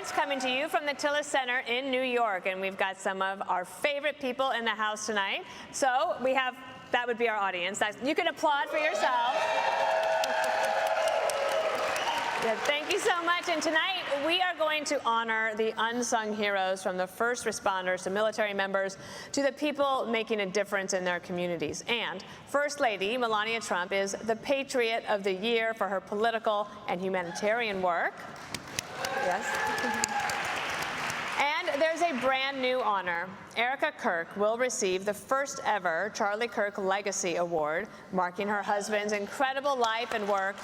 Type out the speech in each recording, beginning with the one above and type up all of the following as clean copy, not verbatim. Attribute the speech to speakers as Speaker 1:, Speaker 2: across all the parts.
Speaker 1: Awards coming to you from the Tillis Center in New York, and we've got some of our favorite people in the house tonight. So we have, that would be our audience. You can applaud for yourself. Yeah, thank you so much. And tonight we are going to honor the unsung heroes, from the first responders to military members to the people making a difference in their communities. And First Lady Melania Trump is the Patriot of the Year for her political and humanitarian work. Yes. And there's a brand new honor. Erica Kirk will receive the first ever Charlie Kirk Legacy Award, marking her husband's incredible life and work.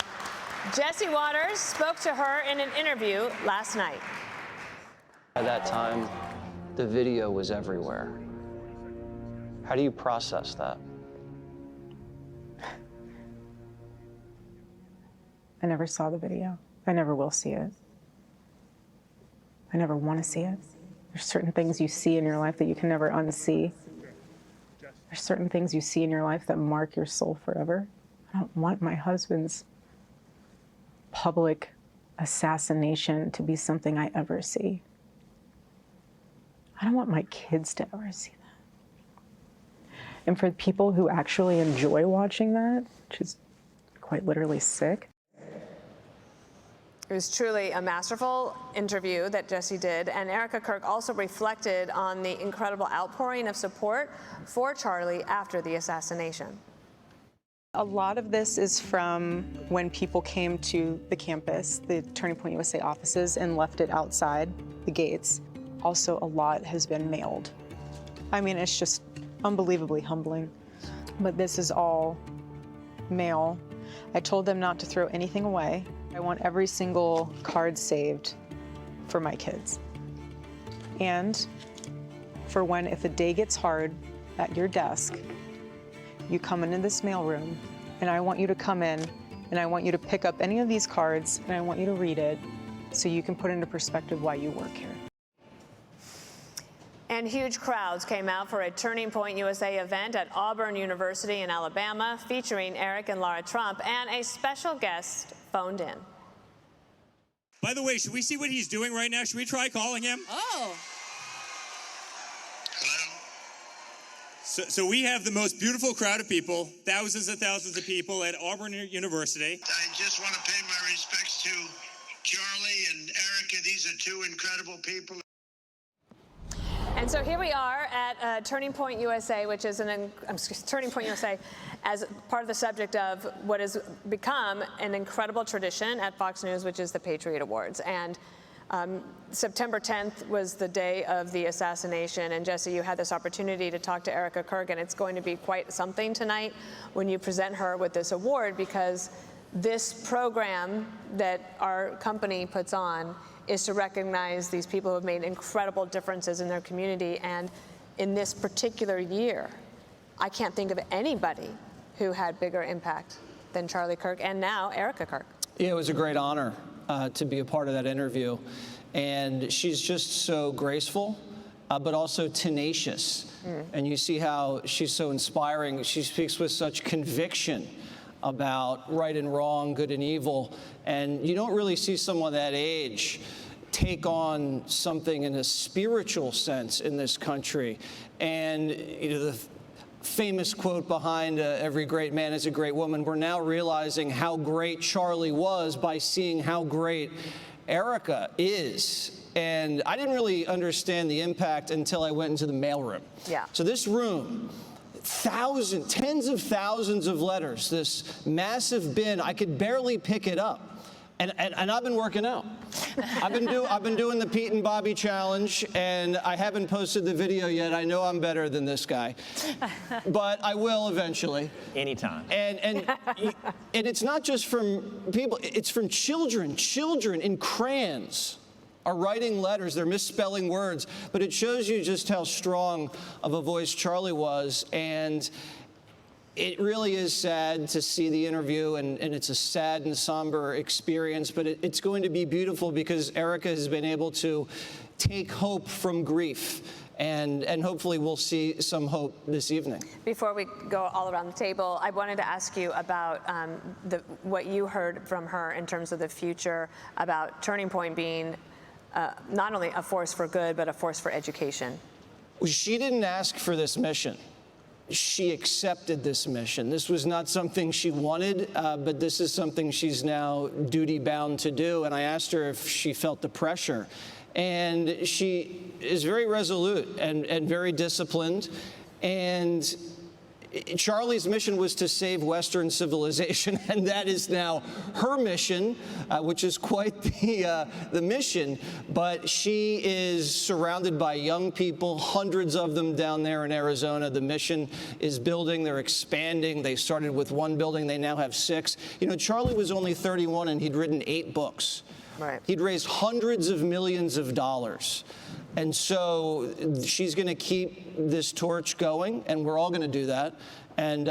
Speaker 1: Jesse Waters spoke to her in an interview last night.
Speaker 2: By that time, the video was everywhere. How do you process that?
Speaker 3: I never saw the video. I never will see it. I never want to see it. There's certain things you see in your life that you can never unsee. There's certain things you see in your life that mark your soul forever. I don't want my husband's public assassination to be something I ever see. I don't want my kids to ever see that. And for people who actually enjoy watching that, which is quite literally sick.
Speaker 1: It was truly a masterful interview that Jesse did, and Erica Kirk also reflected on the incredible outpouring of support for Charlie after the assassination.
Speaker 3: A lot of this is from when people came to the campus, the Turning Point USA offices, and left it outside the gates. Also, a lot has been mailed. I mean, it's just unbelievably humbling. But this is all mail. I told them not to throw anything away. I want every single card saved for my kids. And for when, if the day gets hard at your desk, you come into this mailroom, and I want you to come in, and I want you to pick up any of these cards, and I want you to read it so you can put into perspective why you work here.
Speaker 1: And huge crowds came out for a Turning Point USA event at Auburn University in Alabama, featuring Eric and Laura Trump, and a special guest phoned in.
Speaker 4: By the way, should we see what he's doing right now? Should we try calling him?
Speaker 5: Oh.
Speaker 4: So we have the most beautiful crowd of people, thousands and thousands of people at Auburn University.
Speaker 6: I just want to pay my respects to Charlie and Erica. These are two incredible people.
Speaker 1: And so here we are at Turning Point USA, which is Turning Point USA as part of the subject of what has become an incredible tradition at Fox News, which is the Patriot Awards. And September 10th was the day of the assassination, and Jesse, you had this opportunity to talk to Erica Kirk, and it's going to be quite something tonight when you present her with this award, because this program that our company puts on is to recognize these people who have made incredible differences in their community. And in this particular year, I can't think of anybody who had bigger impact than Charlie Kirk, and now Erica Kirk.
Speaker 2: Yeah, it was a great honor to be a part of that interview. And she's just so graceful, but also tenacious. And you see how she's so inspiring. She speaks with such conviction about right and wrong, good and evil. And you don't really see someone that age take on something in a spiritual sense in this country. And you know, the famous quote behind every great man is a great woman, we're now realizing how great Charlie was by seeing how great Erica is. And I didn't really understand the impact until I went into the mailroom.
Speaker 1: Yeah.
Speaker 2: So this room, tens of thousands of letters, this massive bin, I could barely pick it up. And I've been working out. I've been doing the Pete and Bobby challenge, and I haven't posted the video yet. I know I'm better than this guy, but I will eventually.
Speaker 7: Anytime.
Speaker 2: And it's not just from people, it's from children. Children in crayons are writing letters, they're misspelling words, but it shows you just how strong of a voice Charlie was. And it really is sad to see the interview, and it's a sad and somber experience, but it's going to be beautiful because Erica has been able to take hope from grief, and hopefully we'll see some hope this evening.
Speaker 1: Before we go all around the table, I wanted to ask you about what you heard from her in terms of the future, about Turning Point being not only a force for good, but a force for education.
Speaker 2: She didn't ask for this mission. She accepted this mission. This was not something she wanted, but this is something she's now duty-bound to do. And I asked her if she felt the pressure. And she is very resolute and very disciplined. And Charlie's mission was to save Western civilization, and that is now her mission, which is quite the mission. But she is surrounded by young people, hundreds of them down there in Arizona. The mission is building, they're expanding. They started with 1 building, they now have 6. You know, Charlie was only 31 and he'd written 8 books.
Speaker 1: Right.
Speaker 2: He'd raised hundreds of millions of dollars. And so she's going to keep this torch going, and we're all going to do that. And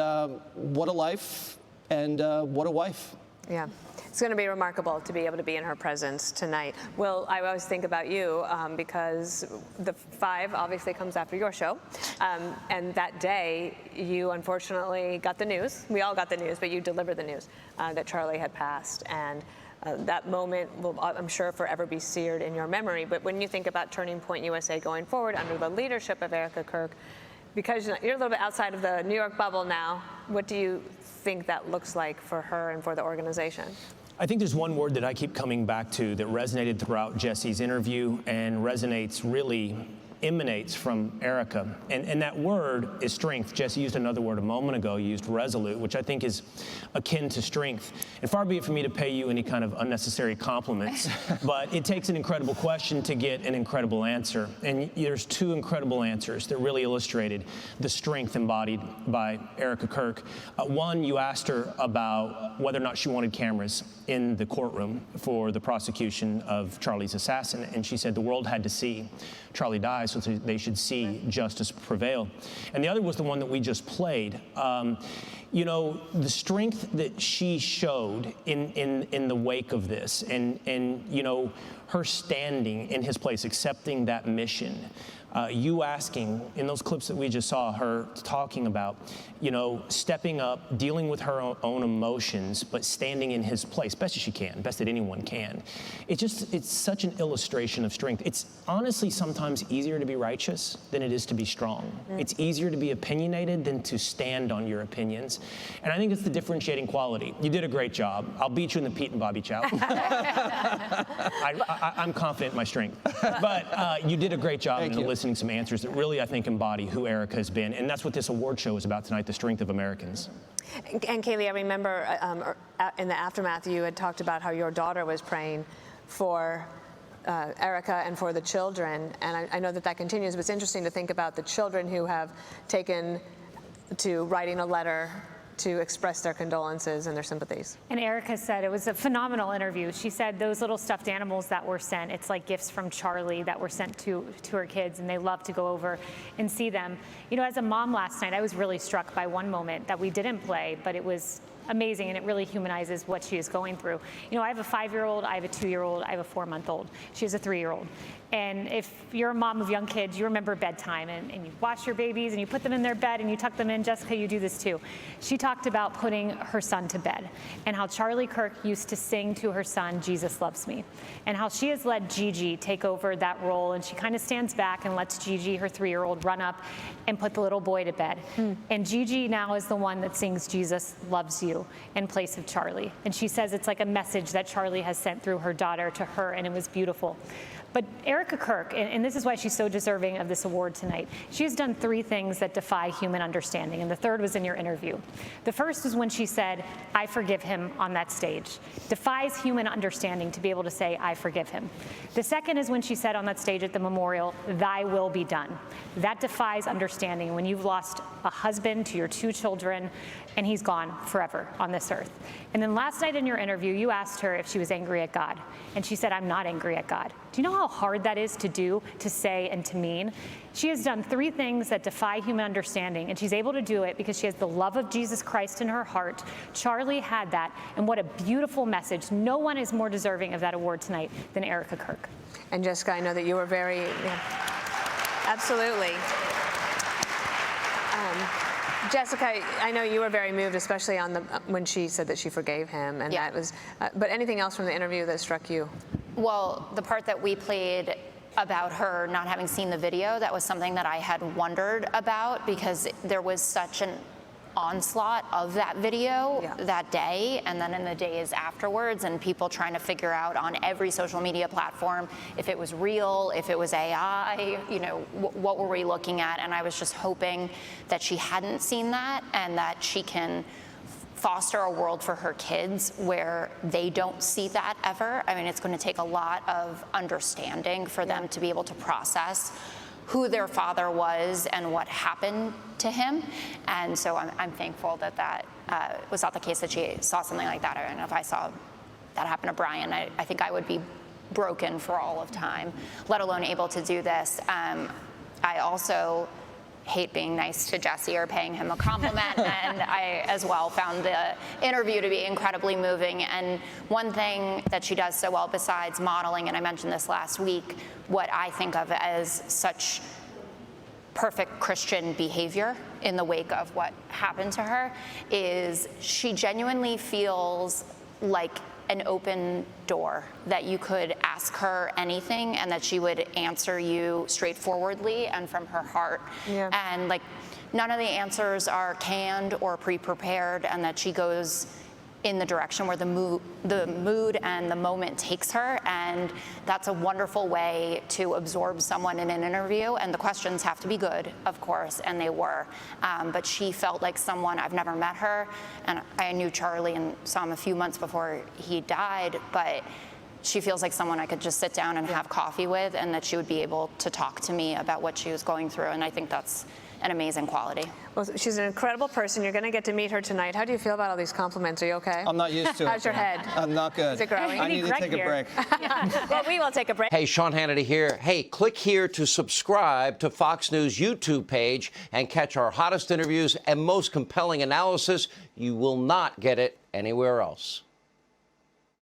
Speaker 2: what a life, and what a wife.
Speaker 1: Yeah. It's going to be remarkable to be able to be in her presence tonight. Will, I always think about you because the 5 obviously comes after your show. And that day, you unfortunately got the news. We all got the news, but you delivered the news that Charlie had passed. And that moment will, I'm sure, forever be seared in your memory. But when you think about Turning Point USA going forward under the leadership of Erica Kirk, because you're a little bit outside of the New York bubble now, what do you think that looks like for her and for the organization?
Speaker 5: I think there's one word that I keep coming back to that resonated throughout Jesse's interview and emanates from Erica. And that word is strength. Jesse used another word a moment ago. You used resolute, which I think is akin to strength. And far be it for me to pay you any kind of unnecessary compliments, but it takes an incredible question to get an incredible answer. And there's 2 incredible answers that really illustrated the strength embodied by Erica Kirk. One, you asked her about whether or not she wanted cameras in the courtroom for the prosecution of Charlie's assassin, and she said the world had to see Charlie die, so they should see justice prevail. And the other was the one that we just played. You know, the strength that she showed in the wake of this, and you know, her standing in his place, accepting that mission. You asking, in those clips that we just saw, her talking about, you know, stepping up, dealing with her own emotions, but standing in his place, best as she can, best that anyone can. It's such an illustration of strength. It's honestly sometimes easier to be righteous than it is to be strong. It's easier to be opinionated than to stand on your opinions. And I think it's the differentiating quality. You did a great job. I'll beat you in the Pete and Bobby Chow. I'm confident in my strength. But you did a great job in listening some answers that really, I think, embody who Erica has been. And that's what this award show is about tonight, the strength of Americans.
Speaker 1: And Kaylee, I remember in the aftermath, you had talked about how your daughter was praying for Erica and for the children. And I know that continues, but it's interesting to think about the children who have taken to writing a letter to express their condolences and their sympathies.
Speaker 7: And Erica said it was a phenomenal interview. She said those little stuffed animals that were sent, it's like gifts from Charlie that were sent to her kids, and they love to go over and see them. You know, as a mom last night, I was really struck by one moment that we didn't play, but it was amazing, and it really humanizes what she is going through. You know, I have a 5-year-old, I have a 2-year-old, I have a 4-month-old. She has a 3-year-old. And if you're a mom of young kids, you remember bedtime, and you wash your babies and you put them in their bed and you tuck them in. Jessica, you do this too. She talked about putting her son to bed and how Charlie Kirk used to sing to her son, "Jesus Loves Me," and how she has let Gigi take over that role, and she kind of stands back and lets Gigi, her 3-year-old, run up and put the little boy to bed. And Gigi now is the one that sings "Jesus Loves You" in place of Charlie. And she says it's like a message that Charlie has sent through her daughter to her, and it was beautiful. But Erica Kirk, and this is why she's so deserving of this award tonight, she has done 3 things that defy human understanding, and the third was in your interview. The first was when she said, "I forgive him" on that stage. Defies human understanding to be able to say, "I forgive him." The second is when she said on that stage at the memorial, "Thy will be done." That defies understanding when you've lost a husband to your 2 children, and he's gone forever on this earth. And then last night in your interview, you asked her if she was angry at God, and she said, "I'm not angry at God." Do you know how hard that is to do, to say, and to mean? She has done 3 things that defy human understanding, and she's able to do it because she has the love of Jesus Christ in her heart. Charlie had that, and what a beautiful message. No one is more deserving of that award tonight than Erica Kirk.
Speaker 1: And Jessica, I know that you were very, absolutely. Jessica, I know you were very moved, especially on when she said that she forgave him, and that was. But anything else from the interview that struck you?
Speaker 8: Well, the part that we played about her not having seen the video, that was something that I had wondered about because there was such an onslaught of that video that day and then in the days afterwards, and people trying to figure out on every social media platform if it was real, if it was AI, you know, what were we looking at? And I was just hoping that she hadn't seen that and that she can foster a world for her kids where they don't see that ever. I mean, it's going to take a lot of understanding for them to be able to process who their father was and what happened to him. And so I'm thankful that that was not the case, that she saw something like that. And if I saw that happen to Brian, I think I would be broken for all of time, let alone able to do this. I also hate being nice to Jesse or paying him a compliment, and I as well found the interview to be incredibly moving. And one thing that she does so well besides modeling, and I mentioned this last week, what I think of as such perfect Christian behavior in the wake of what happened to her, is she genuinely feels like an open door, that you could ask her anything and that she would answer you straightforwardly and from her heart. And like, none of the answers are canned or pre-prepared, and that she goes in the direction where the mood and the moment takes her. And that's a wonderful way to absorb someone in an interview. And the questions have to be good, of course, and they were. But she felt like someone, I've never met her, and I knew Charlie and saw him a few months before he died, but she feels like someone I could just sit down and have coffee with, and that she would be able to talk to me about what she was going through. And I think that's an amazing quality.
Speaker 1: Well, she's an incredible person. You're going to get to meet her tonight. How do you feel about all these compliments? Are you okay?
Speaker 2: I'm not used to it.
Speaker 1: How's your head?
Speaker 2: I'm not good.
Speaker 1: Is it growing?
Speaker 2: I need to take a break.
Speaker 1: Well, we will take a break.
Speaker 9: Hey, Sean Hannity here. Hey, click here to subscribe to Fox News YouTube page and catch our hottest interviews and most compelling analysis. You will not get it anywhere else.